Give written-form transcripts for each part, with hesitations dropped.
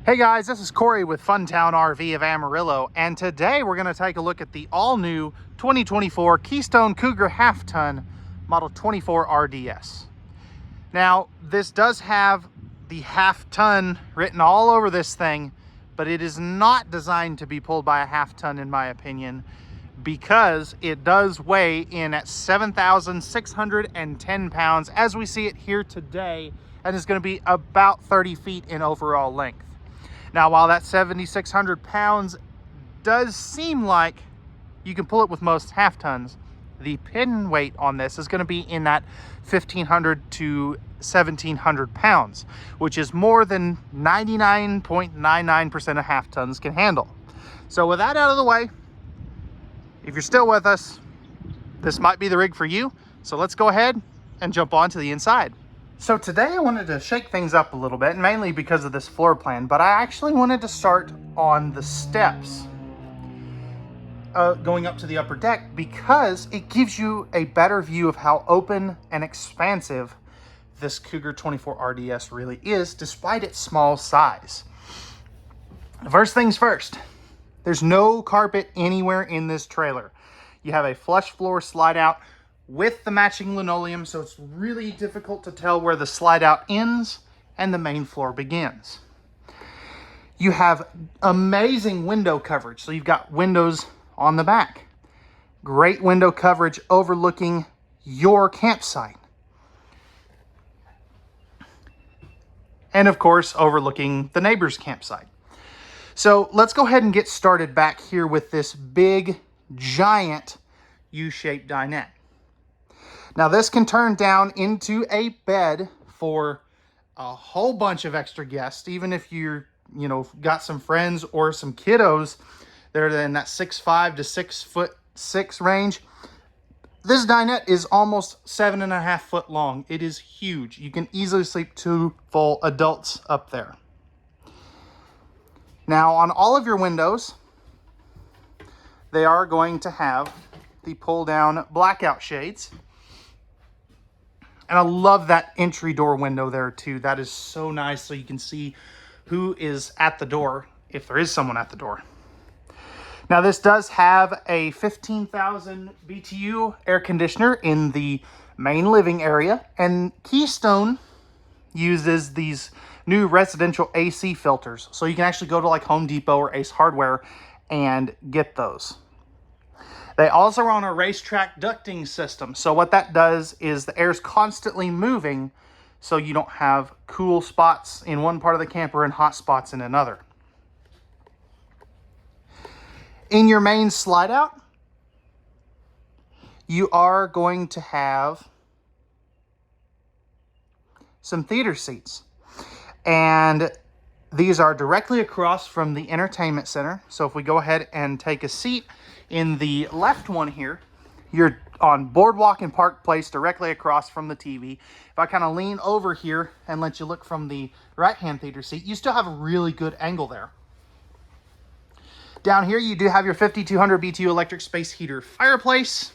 Hey guys, this is Cory with Funtown RV of Amarillo, and today we're going to take a look at the all-new 2024 Keystone Cougar half-ton model 24RDS. Now, this does have the half-ton written all over this thing, but it is not designed to be pulled by a half-ton in my opinion, because it does weigh in at 7,610 pounds as we see it here today, and is going to be about 30 feet in overall length. Now, while that 7,600 pounds does seem like you can pull it with most half tons, the pin weight on this is going to be in that 1,500 to 1,700 pounds, which is more than 99.99% of half tons can handle. So with that out of the way, if you're still with us, this might be the rig for you. So let's go ahead and jump on to the inside. So today I wanted to shake things up a little bit, mainly because of this floor plan, but I actually wanted to start on the steps going up to the upper deck, because it gives you a better view of how open and expansive this Cougar 24RDS really is, despite its small size. First things first, there's no carpet anywhere in this trailer. You have a flush floor slide out with the matching linoleum, so it's really difficult to tell where the slide out ends and the main floor begins. You have amazing window coverage, so you've got windows on the back. Great window coverage overlooking your campsite. And of course, overlooking the neighbor's campsite. So let's go ahead and get started back here with this big, giant U-shaped dinette. Now this can turn down into a bed for a whole bunch of extra guests, even if you're, got some friends or some kiddos that are in that 6'5" to 6'6" range. This dinette is almost 7.5 foot long. It is huge. You can easily sleep 2 full adults up there. Now on all of your windows, they are going to have the pull down blackout shades. And I love that entry door window there too. That is so nice, so you can see who is at the door, if there is someone at the door. Now this does have a 15,000 BTU air conditioner in the main living area, and Keystone uses these new residential AC filters. So you can actually go to like Home Depot or Ace Hardware and get those. They also are on a racetrack ducting system. So what that does is the air is constantly moving, so you don't have cool spots in one part of the camper and hot spots in another. In your main slide out, you are going to have some theater seats. And these are directly across from the entertainment center. So if we go ahead and take a seat in the left one here, you're on Boardwalk and Park Place directly across from the TV. If I kind of lean over here and let you look from the right-hand theater seat, you still have a really good angle there. Down here, you do have your 5,200 BTU electric space heater fireplace,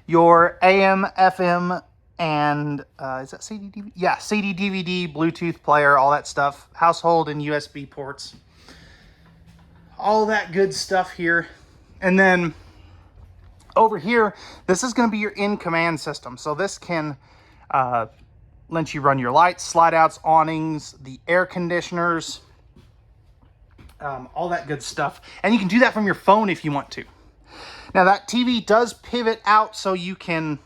your AM, FM, and is that CD, DVD? Yeah, CD, DVD, Bluetooth player, all that stuff, household and USB ports, all that good stuff here. And then over here, this is going to be your in-command system. So this can let you run your lights, slide outs, awnings, the air conditioners, all that good stuff. And you can do that from your phone if you want to. Now that TV does pivot out so you can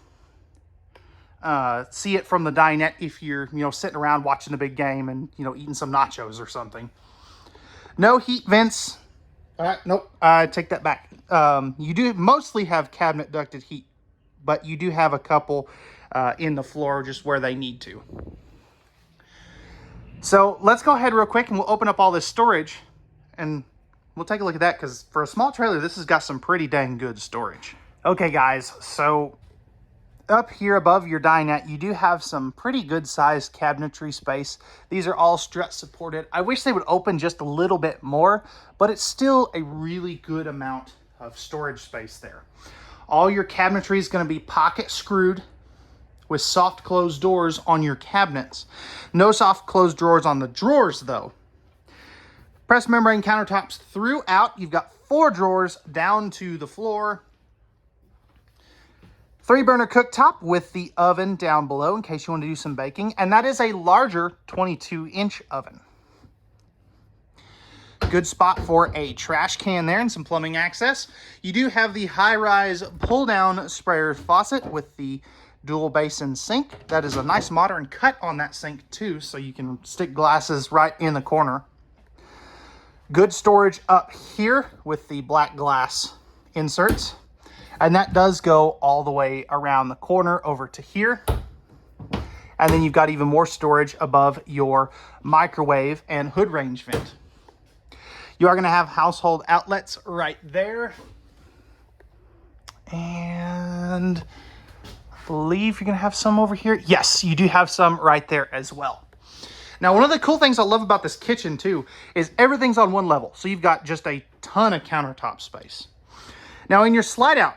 see it from the dinette if you're, sitting around watching the big game and, eating some nachos or something. No heat vents. Nope, I take that back. You do mostly have cabinet ducted heat, but you do have a couple in the floor just where they need to. So let's go ahead real quick and we'll open up all this storage and we'll take a look at that, because for a small trailer, this has got some pretty dang good storage. Okay guys, so up here above your dinette, you do have some pretty good sized cabinetry space. These are all strut supported. I wish they would open just a little bit more, but it's still a really good amount of storage space there. All your cabinetry is going to be pocket screwed with soft closed doors on your cabinets. No soft closed drawers on the drawers though. Press membrane countertops throughout. You've got 4 drawers down to the floor. 3-burner cooktop with the oven down below in case you want to do some baking. And that is a larger 22-inch oven. Good spot for a trash can there and some plumbing access. You do have the high-rise pull-down sprayer faucet with the dual basin sink. That is a nice modern cut on that sink too, so you can stick glasses right in the corner. Good storage up here with the black glass inserts. And that does go all the way around the corner over to here. And then you've got even more storage above your microwave and hood range vent. You are going to have household outlets right there. And I believe you're going to have some over here. Yes, you do have some right there as well. Now, one of the cool things I love about this kitchen too is everything's on one level. So you've got just a ton of countertop space. Now, in your slide out,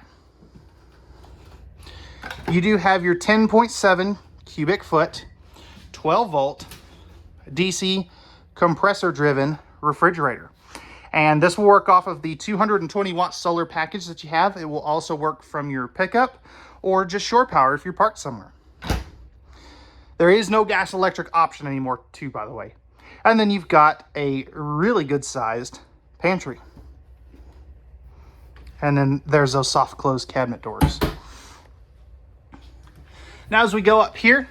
you do have your 10.7 cubic foot, 12 volt, DC compressor driven refrigerator. And this will work off of the 220 watt solar package that you have. It will also work from your pickup or just shore power if you're parked somewhere. There is no gas electric option anymore too, by the way. And then you've got a really good sized pantry. And then there's those soft close cabinet doors. Now as we go up here,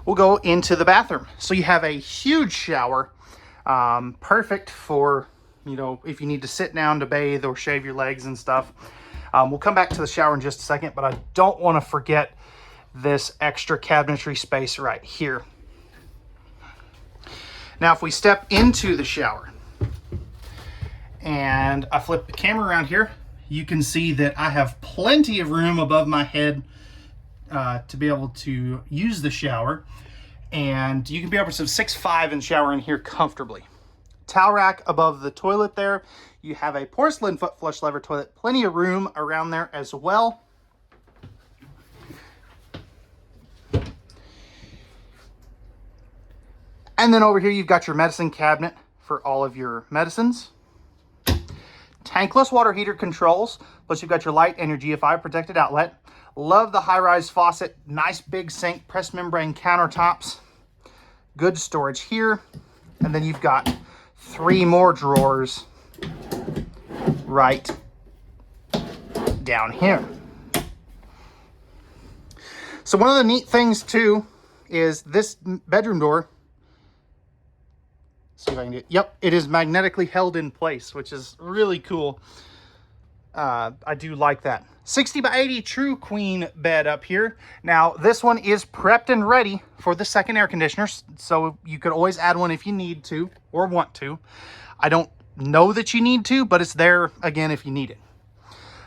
we'll go into the bathroom. So you have a huge shower. Perfect for, you know, if you need to sit down to bathe or shave your legs and stuff. We'll come back to the shower in just a second, but I don't want to forget this extra cabinetry space right here. Now, if we step into the shower and I flip the camera around here, you can see that I have plenty of room above my head to be able to use the shower. And you can be upwards of 6'5" and shower in here comfortably. Towel rack above the toilet there. You have a porcelain foot flush lever toilet. Plenty of room around there as well. And then over here you've got your medicine cabinet for all of your medicines. Tankless water heater controls. Plus you've got your light and your GFI protected outlet. Love the high-rise faucet, nice big sink, pressed membrane countertops, good storage here, and then you've got 3 more drawers right down here. So one of the neat things too is this bedroom door. See if I can do it. Yep, it is magnetically held in place, which is really cool. I do like that. 60 by 80 true queen bed up here. Now, this one is prepped and ready for the second air conditioner, so you could always add one if you need to or want to. I don't know that you need to, but it's there, again, if you need it.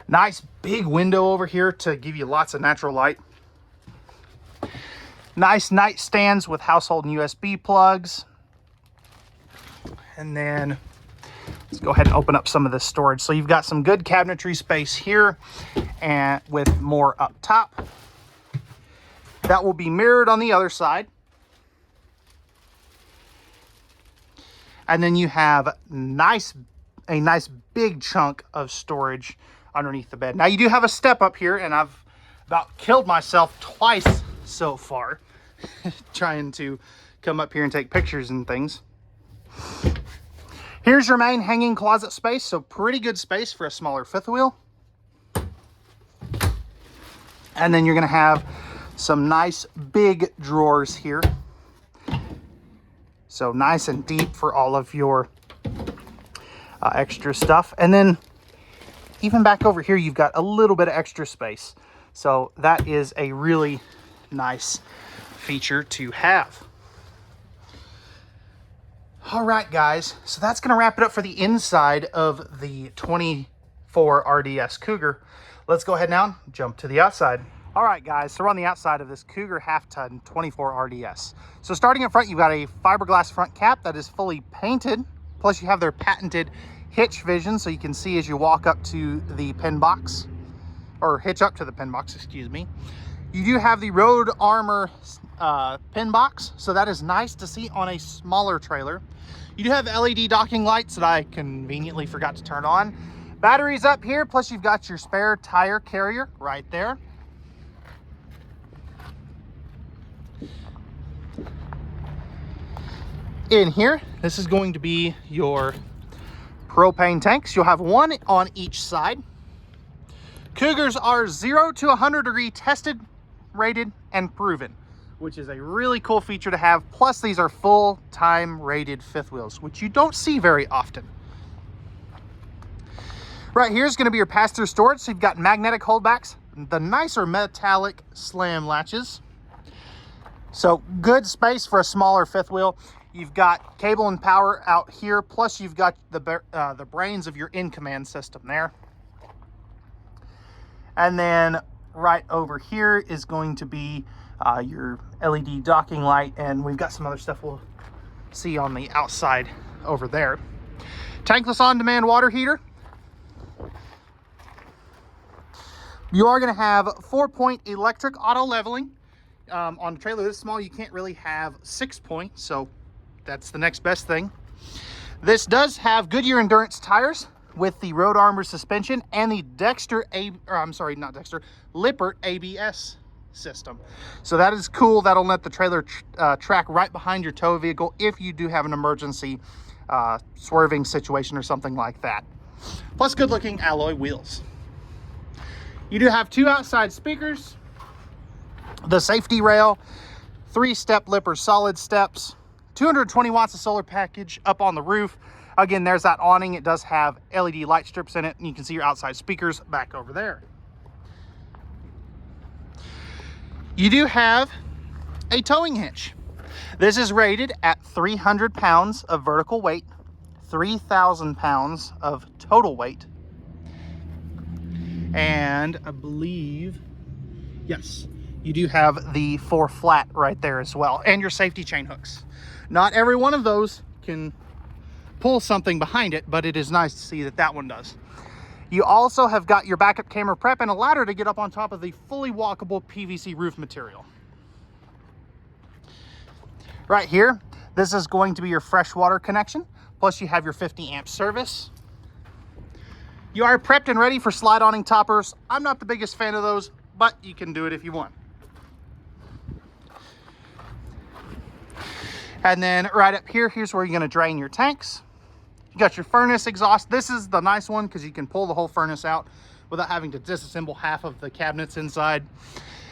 Nice big window over here to give you lots of natural light. Nice nightstands with household and USB plugs. And then let's go ahead and open up some of this storage. So you've got some good cabinetry space here and with more up top. That will be mirrored on the other side. And then you have a nice big chunk of storage underneath the bed. Now you do have a step up here, and I've about killed myself twice so far trying to come up here and take pictures and things. Here's your main hanging closet space, so pretty good space for a smaller fifth wheel. And then you're going to have some nice big drawers here. So nice and deep for all of your extra stuff. And then even back over here, you've got a little bit of extra space. So that is a really nice feature to have. All right, guys, so that's going to wrap it up for the inside of the 24RDS Cougar. Let's go ahead now and jump to the outside. All right, guys, so we're on the outside of this Cougar half-ton 24RDS. So starting up front, you've got a fiberglass front cap that is fully painted. Plus, you have their patented hitch vision, so you can see as you walk up to the pen box, or hitch up to the pen box, excuse me. You do have the Road Armor pin box, so that is nice to see on a smaller trailer. You do have LED docking lights that I conveniently forgot to turn on. Batteries up here, plus you've got your spare tire carrier right there. In here, this is going to be your propane tanks. You'll have one on each side. Cougars are 0 to 100 degree tested, rated, and proven, which is a really cool feature to have. Plus, these are full-time rated fifth wheels, which you don't see very often. Right here is going to be your pass-through storage. So you've got magnetic holdbacks, the nicer metallic slam latches. So good space for a smaller fifth wheel. You've got cable and power out here, plus you've got the brains of your in-command system there. And then right over here is going to be your LED docking light, and we've got some other stuff we'll see on the outside over there. Tankless on-demand water heater. You are going to have 4-point electric auto leveling. On a trailer this small, you can't really have 6-point, so that's the next best thing. This does have Goodyear Endurance tires with the Road Armor suspension and the Lippert ABS system. So that is cool. That'll let the trailer track right behind your tow vehicle if you do have an emergency swerving situation or something like that. Plus good looking alloy wheels. You do have 2 outside speakers, the safety rail, 3-step Lippert solid steps, 220 watts of solar package up on the roof. Again, there's that awning. It does have LED light strips in it, and you can see your outside speakers back over there. You do have a towing hitch. This is rated at 300 pounds of vertical weight, 3,000 pounds of total weight. And I believe, yes, you do have the 4 flat right there as well, and your safety chain hooks. Not every one of those can pull something behind it, but it is nice to see that that one does. You also have got your backup camera prep and a ladder to get up on top of the fully walkable PVC roof material. Right here, this is going to be your freshwater connection, plus you have your 50 amp service. You are prepped and ready for slide awning toppers. I'm not the biggest fan of those, but you can do it if you want. And then right up here, here's where you're going to drain your tanks. You got your furnace exhaust. This is the nice one because you can pull the whole furnace out without having to disassemble half of the cabinets inside.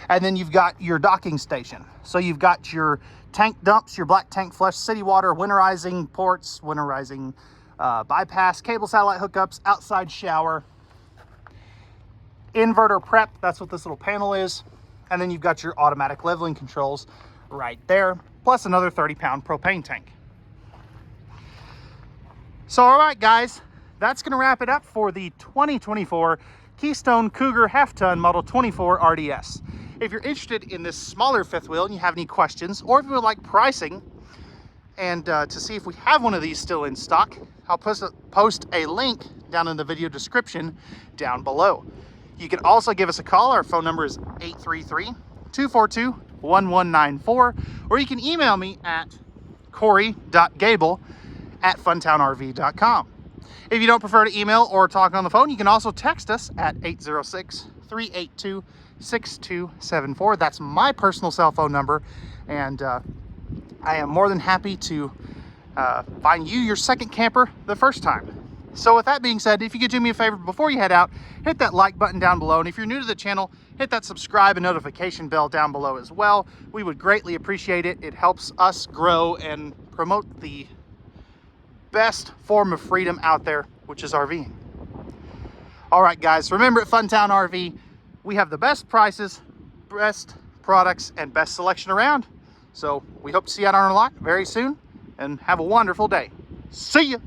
And then you've got your docking station. So you've got your tank dumps, your black tank flush, city water, winterizing ports, winterizing bypass, cable satellite hookups, outside shower, inverter prep. That's what this little panel is. And then you've got your automatic leveling controls right there, plus another 30-pound propane tank. So, all right, guys, that's going to wrap it up for the 2024 Keystone Cougar half-ton model 24RDS. If you're interested in this smaller fifth wheel and you have any questions, or if you would like pricing and to see if we have one of these still in stock, I'll post a link down in the video description down below. You can also give us a call. Our phone number is 833-242-1194, or you can email me at Cory.gabel@funtownrv.com. If you don't prefer to email or talk on the phone, you can also text us at 806-382-6274. That's my personal cell phone number, and I am more than happy to find you your second camper the first time. So with that being said, if you could do me a favor before you head out, hit that like button down below. And if you're new to the channel, hit that subscribe and notification bell down below as well. We would greatly appreciate it. It helps us grow and promote the best form of freedom out there, which is RVing. All right, guys, remember at Funtown RV, we have the best prices, best products, and best selection around. So we hope to see you out on our lot very soon, and have a wonderful day. See ya.